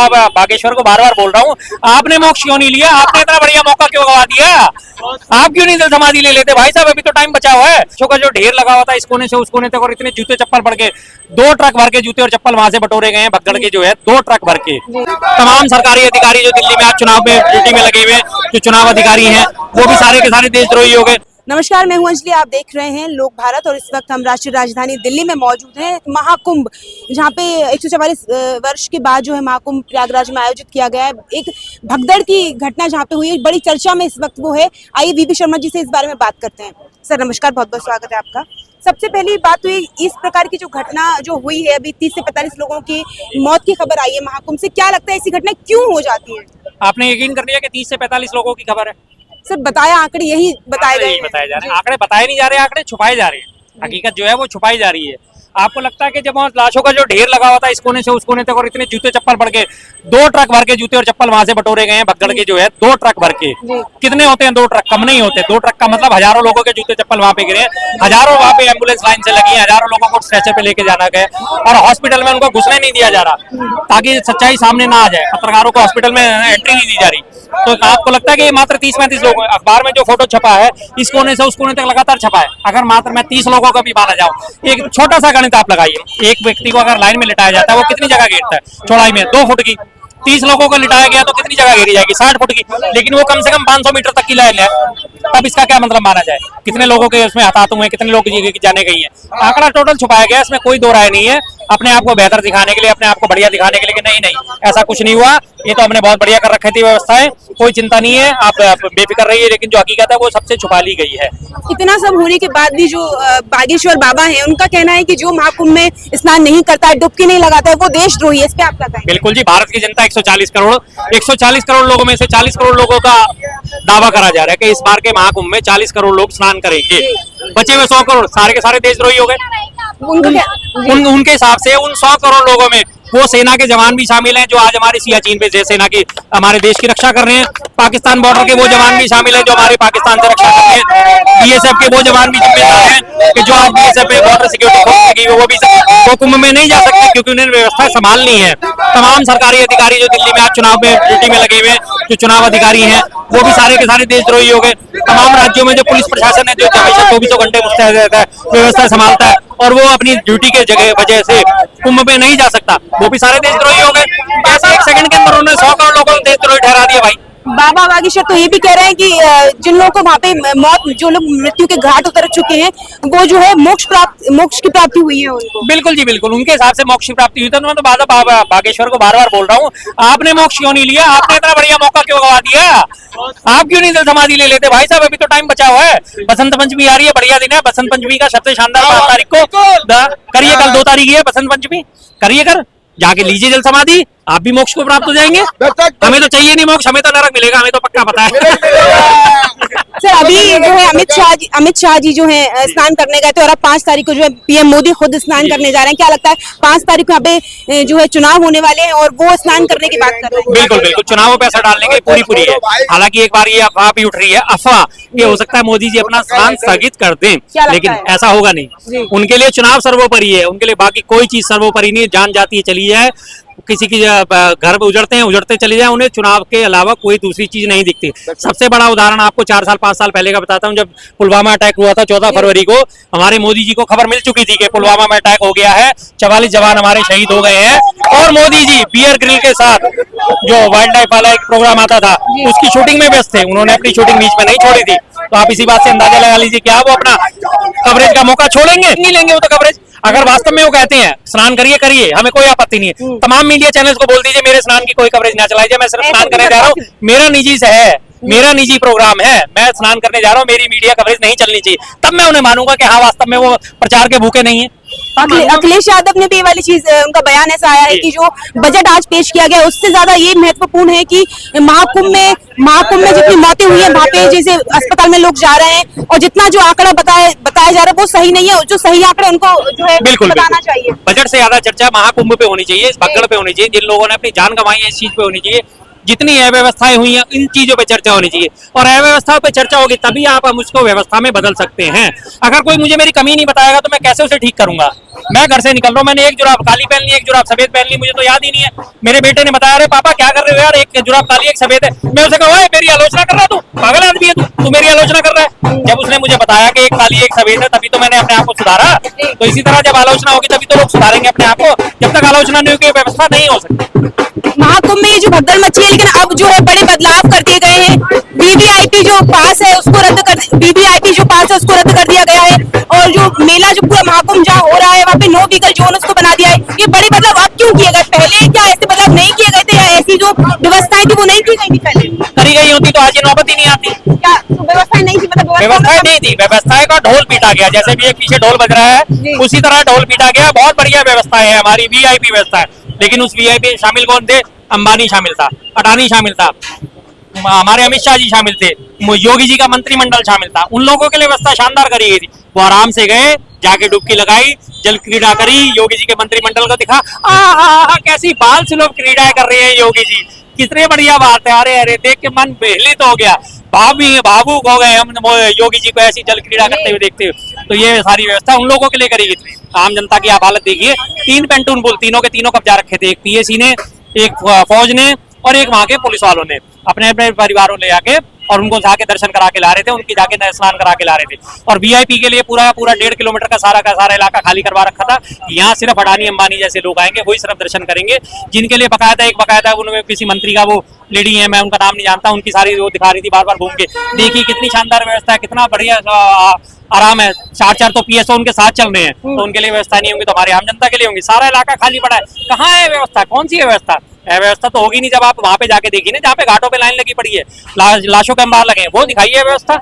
बागेश्वर को बार बार बोल रहा हूँ, आपने मोक्ष क्यों नहीं लिया? आपने इतना बढ़िया मौका क्यों गवा दिया? आप क्यों नहीं जल समाधि ले लेते भाई साहब? अभी तो टाइम बचा हुआ है। का जो ढेर लगा हुआ था इस कोने से उस कोने तक, और इतने जूते चप्पल पड़ के 2 ट्रक भर के जूते और चप्पल वहां से बटोरे गए हैं भगदड़ के, जो है 2 ट्रक भर के। तमाम सरकारी अधिकारी जो दिल्ली में आज चुनाव में ड्यूटी में लगे हुए जो चुनाव अधिकारी हैं, वो भी सारे के सारे देशद्रोही हो गए। नमस्कार, मैं हूं अंजलि, आप देख रहे हैं लोक भारत और इस वक्त हम राष्ट्रीय राजधानी दिल्ली में मौजूद हैं। महाकुंभ, जहां पे 144 वर्ष के बाद जो है महाकुंभ प्रयागराज में आयोजित किया गया है। एक भगदड़ की घटना जहां पे हुई है, बड़ी चर्चा में इस वक्त वो है। आइए वीपी शर्मा जी से इस बारे में बात करते हैं। सर नमस्कार, बहुत बहुत स्वागत है आपका। सबसे पहली बात तो इस प्रकार की जो घटना जो हुई है, अभी 30 से 45 लोगों की मौत की खबर आई है महाकुंभ से, क्या लगता है ऐसी घटना क्यों हो जाती है? आपने यकीन कर लिया कि 30 से 45 लोगों की खबर है? सर बताया, आंकड़े यही बताए गए, बताए जा रहे हैं। आंकड़े बताए नहीं जा रहे, आंकड़े छुपाए जा रहे हैं। हकीकत जो है वो छुपाई जा रही है। आपको लगता है कि जब वहाँ लाशों का जो ढेर लगा हुआ था इस कोने से उस कोने तक, और इतने जूते चप्पल पड़ के 2 ट्रक भर के जूते और चप्पल वहां से बटोरे गए हैं भगदड़ के, जो है 2 ट्रक भर के। कितने होते हैं 2 ट्रक? कम नहीं होते। 2 ट्रक का मतलब हजारों लोगों के जूते चप्पल वहां पे गिरे, हजारों वहां पे एम्बुलेंस लाइन से लगी है, हजारों लोगों को स्ट्रेचर पे लेके जाना गया और हॉस्पिटल में उनको घुसने नहीं दिया जा रहा ताकि सच्चाई सामने ना आ जाए। पत्रकारों को हॉस्पिटल में एंट्री नहीं दी जा रही। तो आपको लगता है कि मात्र 30-35 लोग? अखबार में जो फोटो छपा है इस कोने से उस कोने तक लगातार छपा है। अगर मात्र मैं 30 लोगों का भी माना जाऊं, एक छोटा सा गणित आप लगाइए, एक व्यक्ति को अगर लाइन में लिटाया जाता है वो कितनी जगह घेरता है? चौड़ाई में 2 फुट की। 30 लोगों को लिटाया गया तो कितनी जगह घेरी जाएगी? 60 फुट की। लेकिन वो कम से कम 500 मीटर तक की लाइन है। तब इसका क्या मतलब माना जाए? कितने लोगों के उसमें हताहत हुए, कितने लोग जाने गई है? आंकड़ा टोटल छुपाया गया, इसमें कोई दो राय नहीं है। अपने आप को बेहतर दिखाने के लिए, अपने आप को बढ़िया दिखाने के लिए कि नहीं ऐसा कुछ नहीं हुआ, ये तो हमने बहुत बढ़िया कर रखी थी व्यवस्थाएं, कोई चिंता नहीं है, आप बेफिक्र रहिए। लेकिन जो हकीकत है वो सबसे छुपा ली गई है। इतना सब होने के बाद भी जो बागेश्वर बाबा है, उनका कहना है कि जो महाकुंभ में स्नान नहीं करता है, डुबकी नहीं लगाता है, वो देशद्रोही है। इस पे आप क्या कहेंगे? बिल्कुल जी, भारत की जनता 140 करोड़ लोगों में से 40 करोड़ लोगों का दावा करा जा रहा है कि इस बार के महाकुंभ में 40 करोड़ लोग स्नान करेंगे। बचे हुए 100 करोड़ सारे के सारे देशद्रोही हो गए। उनके हिसाब से उन 100 करोड़ लोगों में वो सेना के जवान भी शामिल हैं जो आज हमारे सियाचिन पे सेना की हमारे देश की रक्षा कर रहे हैं। पाकिस्तान बॉर्डर के वो जवान भी शामिल हैं जो हमारे पाकिस्तान से रक्षा कर रहे हैं। बीएसएफ के वो जवान भी जिम्मेदार हैं कि जो आज बीएसएफ पे बॉर्डर सिक्योरिटी फोर्स लगी हुई, वो कुंभ में नहीं जा सकते क्योंकि उन्हें व्यवस्था संभालनी है। तमाम सरकारी अधिकारी जो दिल्ली में आज चुनाव में ड्यूटी में लगे हुए जो चुनाव अधिकारी हैं, वो भी सारे के सारे देशद्रोही हो गए। तमाम राज्यों में जो पुलिस प्रशासन है जो हमेशा 24 घंटे मुस्तैद रहता है, व्यवस्था संभालता है, और वो अपनी ड्यूटी के वजह से कुंभ में नहीं जा सकता, वो भी सारे देशद्रोही हो गए। कैसे 1 सेकंड के अंदर उन्होंने 100 करोड़ लोगों को देशद्रोही ठहरा दिया भाई? बाबा बागेश्वर तो ये भी कह रहे हैं कि जिन लोगों को वहाँ पे मौत, जो लोग मृत्यु के घाट उतर चुके हैं, वो जो है मोक्ष की प्राप्ति हुई है उनको। बिल्कुल जी बिल्कुल, उनके हिसाब से मोक्ष की प्राप्ति हुई। तो मैं तो बागेश्वर को बार बार बोल रहा हूँ, आपने मोक्ष क्यों नहीं लिया? आपने इतना बढ़िया मौका क्यों गवा दिया? आप क्यों नहीं जल समाधि ले लेते भाई साहब? अभी तो टाइम बचा हुआ है। बसंत पंचमी आ रही है, बढ़िया दिन है। बसंत पंचमी का सबसे शानदार 5 तारीख को करिए, कल 2 तारीख है बसंत पंचमी, करिए जाके लीजिए जल समाधि, आप भी मोक्ष को प्राप्त हो जाएंगे। हमें तो चाहिए नहीं मोक्ष, हमें तो नरक मिलेगा, हमें तो पक्का पता है। सर अभी जो है अमित शाह जी जो है स्नान करने गए थे, और अब 5 तारीख को जो है पीएम मोदी खुद स्नान करने जा रहे हैं। क्या लगता है 5 तारीख को यहाँ पे जो है चुनाव होने वाले हैं और वो स्नान करने की बात कर रहे हैं? बिल्कुल बिल्कुल, चुनावों पे असर डालने की पूरी है। हालांकि एक बार ये अफवाह भी उठ रही है, अफवाह ये हो सकता है मोदी जी अपना स्नान स्थगित कर दें, लेकिन ऐसा होगा नहीं। उनके लिए चुनाव सर्वोपरि है, उनके लिए बाकी कोई चीज सर्वोपरि नहीं है। जान जाती है चली जाए, किसी की घर उजड़ते चले जाए, उन्हें चुनाव के अलावा कोई दूसरी चीज नहीं दिखती। सबसे बड़ा उदाहरण आपको 4-5 साल पहले का बताता हूं। जब पुलवामा अटैक हुआ था 14 फरवरी को, हमारे मोदी जी को खबर मिल चुकी थी कि पुलवामा में अटैक हो गया है, 44 जवान हमारे शहीद हो गए हैं, और मोदी जी बियर ग्रिल के साथ जो वाइल्ड लाइफ वाला एक प्रोग्राम आता था उसकी शूटिंग में व्यस्त थे। उन्होंने अपनी शूटिंग बीच में नहीं छोड़ी थी। तो आप इसी बात से अंदाजा लगा लीजिए क्या वो अपना कवरेज का मौका छोड़ेंगे? नहीं लेंगे वो तो कवरेज। अगर वास्तव में वो कहते हैं स्नान करिए, हमें कोई आपत्ति नहीं है। तमाम मीडिया चैनल्स को बोल दीजिए मेरे स्नान की कोई कवरेज ना चलाई जाए, मैं सिर्फ स्नान करने जा रहा हूँ, मेरा निजी प्रोग्राम है, मैं स्नान करने जा रहा हूँ, मेरी मीडिया कवरेज नहीं चलनी चाहिए। तब मैं उन्हें मानूंगा कि हाँ वास्तव में वो प्रचार के भूखे नहीं है। अखिलेश यादव ने भी ये वाली चीज, उनका बयान ऐसा आया है कि जो बजट आज पेश किया गया उससे ज्यादा ये महत्वपूर्ण है कि महाकुंभ में जितनी मौतें हुई है, वहाँ पे जैसे अस्पताल में लोग जा रहे हैं, और जितना जो आंकड़ा बताया जा रहा है वो सही नहीं है। जो सही आंकड़े उनको जो है बताना चाहिए। बजट से ज्यादा चर्चा महाकुंभ पे होनी चाहिए, इस भगदड़ पे होनी चाहिए। जिन लोगों ने अपनी जान गंवाई है इस चीज पे होनी चाहिए। जितनी अव्यवस्थाएं हुई हैं इन चीजों पे चर्चा होनी चाहिए, और अव्यवस्थाओं पे चर्चा होगी तभी आप हम उसको व्यवस्था में बदल सकते हैं। अगर कोई मुझे मेरी कमी नहीं बताएगा तो मैं कैसे उसे ठीक करूंगा। मैं घर से निकल रहा हूँ, मैंने एक जुराब काली पहन ली, एक जुराब सफेद पहन ली, मुझे तो याद ही नहीं है। मेरे बेटे ने बताया, अरे पापा क्या कर रहे हो यार, एक जुराब काली एक सफेद है। मैं उसे कहा, मेरी आलोचना कर रहा है, तू पागल आदमी है, तू मेरी आलोचना कर रहा है। जब उसने मुझे बताया कि एक काली एक सफेद है तभी तो मैंने अपने आप को सुधारा। तो इसी तरह जब आलोचना होगी तभी तो लोग सुधारेंगे अपने आप को। जब तक आलोचना नहीं होगी व्यवस्था नहीं हो सकती। महाकुंभ में ये जो भगदड़ मची है, लेकिन अब जो है बड़े बदलाव कर दिए गए हैं। वीवीआईपी जो पास है उसको रद्द कर वीवीआईपी जो पास है उसको रद्द कर दिया गया है, और जो मेला जो पूरा महाकुंभ जहाँ हो रहा है वहाँ पे नो व्हीकल जोन उसको बना दिया है। ये बड़े बदलाव अब क्यों किए गए? पहले क्या ऐसे बदलाव नहीं किए गए थे, या ऐसी जो व्यवस्थाएं थी वो नहीं की गई थी पहले? करी गई होती तो आज ये नौबत ही नहीं आती। क्या तो व्यवस्थाएं नहीं थी? मतलब व्यवस्थाएं नहीं थी, व्यवस्थाएं का ढोल पीटा गया। जैसे भी एक पीछे ढोल बज रहा है उसी तरह ढोल पीटा गया। बहुत बढ़िया व्यवस्था है हमारी, वीआईपी व्यवस्था है, लेकिन उस वीआईपी शामिल कौन थे? अंबानी शामिल था, अडानी शामिल था, हमारे अमित शाह जी शामिल थे, योगी जी का मंत्रिमंडल शामिल था। उन लोगों के लिए व्यवस्था शानदार करी गई थी। वो आराम से गए, जाके डुबकी लगाई, जल क्रीड़ा करी, योगी जी के मंत्रिमंडल को दिखा, कैसी बाल सुलभ क्रीड़ाएं कर रहे हैं योगी जी, कितनी बढ़िया बात है। अरे अरे देख के मन बेहलित हो गया, भावुक हो गए हम योगी जी को ऐसी जल क्रीड़ा करते हुए देखते हुए। तो ये सारी व्यवस्था उन लोगों के लिए करी गई थी। आम जनता की आप हालत देखिए, 3 पेंटून पुल, तीनों के तीनों कब्जा रखे थे। एक पीएसी ने, एक फौज ने और एक वहां के पुलिस वालों ने अपने अपने परिवारों ले जाके और उनको जाके दर्शन करा के ला रहे थे, उनकी जाके स्नान करा के ला रहे थे। और वीआईपी के लिए पूरा 1.5 किलोमीटर का सारा इलाका खाली करवा रखा था। यहाँ सिर्फ अडानी अंबानी जैसे लोग आएंगे, वही सिर्फ दर्शन करेंगे, जिनके लिए बकायदा उनमें किसी मंत्री का वो लेडी है, मैं उनका नाम नहीं जानता, उनकी सारी वो दिखा रही थी बार बार घूम के। देखिए कितनी शानदार व्यवस्था है, कितना बढ़िया आराम है। 4 तो पीएसओ उनके साथ चल रहे हैं, तो उनके लिए व्यवस्था नहीं होंगी तो हमारे आम जनता के लिए होंगी। सारा इलाका खाली पड़ा है, कहाँ है व्यवस्था? कौन सी व्यवस्था? व्यवस्था तो होगी नहीं जब आप वहां पे जाके देखिए ना, जहाँ पे घाटों पे लाइन लगी पड़ी है, लाशों के अंबार लगे हैं, वो दिखाइए व्यवस्था।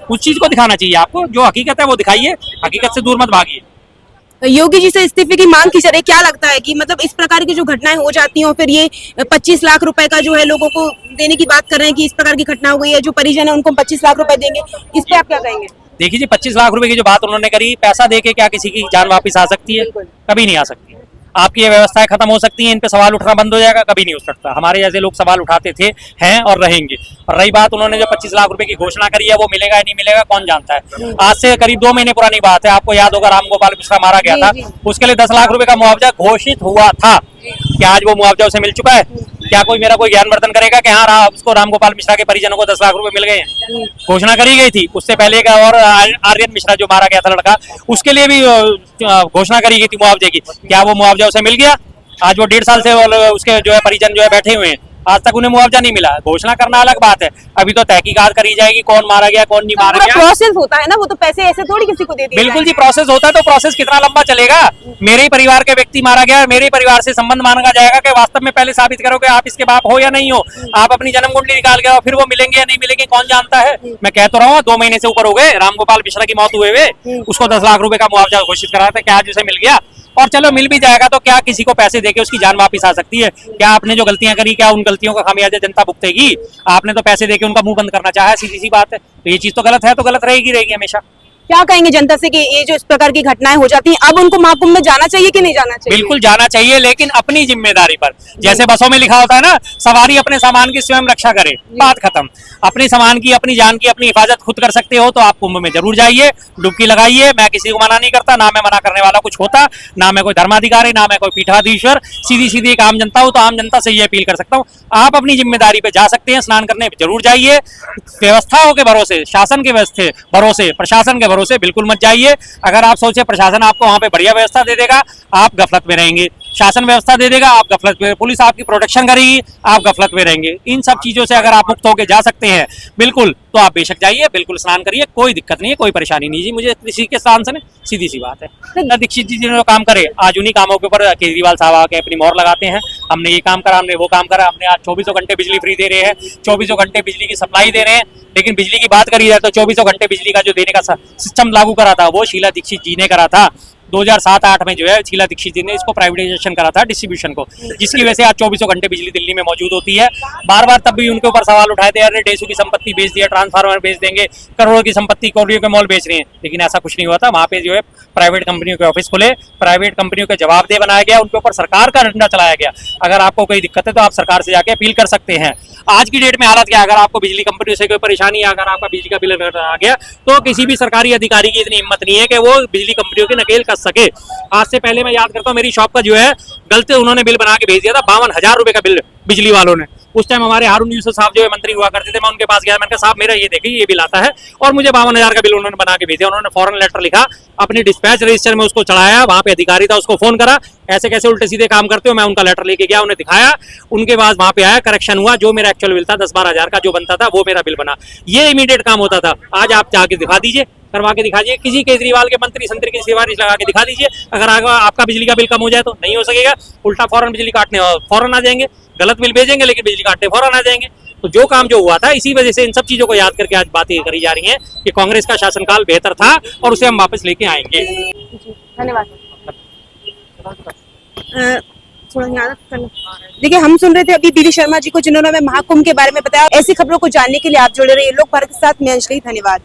उस चीज को दिखाना चाहिए आपको, जो हकीकत है वो दिखाइए, हकीकत से दूर मत भागिए। योगी जी से इस्तीफे की मांग की जा रही है। क्या लगता है कि मतलब इस प्रकार की जो घटनाएं हो जाती हैं और फिर ये 25 लाख रुपए का जो है लोगों को देने की बात कर रहे हैं कि इस प्रकार की घटना हो गई है, जो परिजन है उनको 25 लाख रुपए देंगे, इस पे आप क्या कहेंगे? देखिए जी, 25 लाख रुपए की जो बात उन्होंने करी, पैसा देके क्या किसी की जान वापस आ सकती है? कभी नहीं आ सकती। आपकी ये व्यवस्थाएं खत्म हो सकती हैं, इन पे सवाल उठना बंद हो जाएगा, कभी नहीं हो सकता। हमारे जैसे लोग सवाल उठाते थे, हैं और रहेंगे। और रही बात उन्होंने जो 25 लाख रुपए की घोषणा करी है, वो मिलेगा या नहीं मिलेगा कौन जानता है। आज से करीब 2 महीने पुरानी बात है, आपको याद होगा रामगोपाल मिश्रा मारा गया था, उसके लिए 10 लाख रुपए का मुआवजा घोषित हुआ था। क्या आज वो मुआवजा उसे मिल चुका है? क्या कोई मेरा कोई ज्ञानवर्धन करेगा कि हाँ उसको रामगोपाल मिश्रा के परिजनों को 10 लाख रुपए मिल गए हैं? घोषणा करी गई थी। उससे पहले का और आर्यन मिश्रा जो मारा गया था लड़का, उसके लिए भी घोषणा करी गई थी मुआवजे की। क्या वो मुआवजा उसे मिल गया? आज वो 1.5 साल से उसके जो है परिजन जो है बैठे हुए हैं, आज तक उन्हें मुआवजा नहीं मिला। घोषणा करना अलग बात है, अभी तो तहकीकात करी जाएगी कौन मारा गया कौन नहीं मारा गया। प्रोसेस होता है ना, वो तो पैसे ऐसे थोड़ी किसी को दे दिए बिल्कुल जी, प्रोसेस होता है। तो प्रोसेस कितना लंबा चलेगा? मेरे ही परिवार के व्यक्ति मारा गया, मेरे ही परिवार से संबंध मांगा जाएगा कि वास्तव में पहले साबित करो कि आप इसके बाप हो या नहीं हो। आप अपनी जन्म कुंडली निकाल के फिर वो मिलेंगे या नहीं मिलेंगे कौन जानता है। मैं कह तो रहा हूँ 2 महीने से ऊपर हो गए रामगोपाल मिश्रा की मौत हुए हुए, उसको 10 लाख रुपए का मुआवजा घोषित करा था। क्या आज उसे मिल गया? और चलो मिल भी जाएगा तो क्या किसी को पैसे देके उसकी जान वापस आ सकती है? क्या आपने जो गलतियां करी, क्या उन गलतियों का खामियाजा जनता भुगतेगी? आपने तो पैसे देके उनका मुंह बंद करना चाहा, सीधी सी बात है। तो ये चीज तो गलत है, तो गलत रहेगी हमेशा। क्या कहेंगे जनता से कि ये जो इस प्रकार की घटनाएं हो जाती हैं, अब उनको महाकुंभ में जाना चाहिए कि नहीं जाना चाहिए? बिल्कुल जाना चाहिए, लेकिन अपनी जिम्मेदारी पर। जैसे बसों में लिखा होता है ना, सवारी अपने सामान की स्वयं रक्षा करे, बात खत्म। अपने सामान की, अपनी जान की, अपनी हिफाजत खुद कर सकते हो तो आप कुंभ में जरूर जाइए, डुबकी लगाइए। मैं किसी को मना नहीं करता, ना मैं मना करने वाला कुछ होता, ना मैं कोई धर्माधिकारी, ना मैं कोई पीठाधीश्वर। सीधी एक आम जनता हूं, तो आम जनता से ये अपील कर सकता हूँ, आप अपनी जिम्मेदारी पे जा सकते हैं, स्नान करने जरूर जाइए। व्यवस्थाओं के भरोसे, शासन के भरोसे, प्रशासन के भरोसे बिल्कुल मत जाइए। अगर आप सोचे प्रशासन आपको वहां पे बढ़िया व्यवस्था दे देगा, आप गफलत में रहेंगे। शासन व्यवस्था दे देगा, आप गफलत में, पुलिस आपकी प्रोटेक्शन करेगी, आप गफलत में रहेंगे। इन सब चीजों से अगर आप मुक्त होकर जा सकते हैं बिल्कुल, तो आप बेशक जाइए, बिल्कुल स्नान करिए, कोई दिक्कत नहीं है, कोई परेशानी नहीं जी मुझे किसी के स्थान से। सीधी सी बात है। दीक्षित जी जो काम करे, आज उन्हीं कामों के ऊपर केजरीवाल साहब आके अपनी मोहर लगाते हैं। हमने ये काम करा, हमने वो काम करा, हमने आज 24 घंटे बिजली फ्री दे रहे हैं, 24 घंटे बिजली की सप्लाई दे रहे हैं। लेकिन बिजली की बात करी जाए तो 24 घंटे बिजली का जो देने का सिस्टम लागू करा था वो शीला दीक्षित जी ने करा था। 2007-8 में जो है शीला दीक्षित जी ने इसको प्राइवेटाइजेशन करा था डिस्ट्रीब्यूशन को, जिसकी वजह से आज 24 घंटे बिजली दिल्ली में मौजूद होती है। बार बार तब भी उनके ऊपर सवाल उठाए थे, अरे डेसू की संपत्ति बेच दिया, ट्रांसफार्मर बेच देंगे, करोड़ों की संपत्ति करोड़ों के मॉल बेच रहे हैं, लेकिन ऐसा कुछ नहीं हुआ था। वहाँ पे जो है प्राइवेट कंपनियों के ऑफिस खुले, प्राइवेट कंपनियों के जवाबदेह बनाया गया, उनके ऊपर सरकार का डंडा चलाया गया। अगर आपको कोई दिक्कत है तो आप सरकार से जाके अपील कर सकते हैं। आज की डेट में हालत क्या है, अगर आपको बिजली कंपनियों से कोई परेशानी है, अगर आपका बिजली का बिल आ गया तो किसी भी सरकारी अधिकारी की इतनी हिम्मत नहीं है कि वो बिजली कंपनियों की नकेल कस सके। आज से पहले मैं याद करता हूँ, मेरी शॉप का जो है गलती उन्होंने बिल बना के भेज दिया था, 52,000 रुपए का बिल बिजली वालों ने। उस टाइम हमारे हारून यूसुफ साहब जो है मंत्री हुआ करते थे, मैं उनके पास गया, मैंने कहा साहब मेरा ये देखिए ये बिल आता है, और मुझे 52,000 का बिल उन्होंने बना के भेजा। उन्होंने फॉरन लेटर लिखा, अपनी डिस्पैच रजिस्टर में उसको चढ़ाया, वहां पे अधिकारी था उसको फोन करा, ऐसे कैसे उल्टे सीधे काम करते हो। मैं उनका लेटर लेके गया, उन्हें दिखाया, उनके बाद वहां पे आया, करेक्शन हुआ, जो मेरा एक्चुअल बिल था 10-12 हजार का जो बनता था वो मेरा बिल बना। ये इमीडिएट काम होता था। आज आप जाके दिखा दीजिए, करवा के दिखा दीजिए, किसी केजरीवाल के मंत्री संतरी की सिफारिश लगा के दिखा दीजिए, अगर आपका बिजली का बिल कम हो जाए तो नहीं हो सकेगा। उल्टा फौरन बिजली काटने फौरन आ जाएंगे, गलत बिल भेजेंगे लेकिन बिजली काटने फौरन आ जाएंगे। तो जो काम जो हुआ था, इसी वजह से इन सब चीजों को याद करके आज बातें करी जा रही हैं कि कांग्रेस का शासनकाल बेहतर था और उसे हम वापस लेके आएंगे। धन्यवाद। थोड़ा याद करना। देखिए, हम सुन रहे थे अभी पीवी शर्मा जी को, जिन्होंने हमें महाकुंभ के बारे में बताया। ऐसी खबरों को जानने के लिए आप जुड़े रहिए लोक भारत के साथ। मैं अंजलि, धन्यवाद।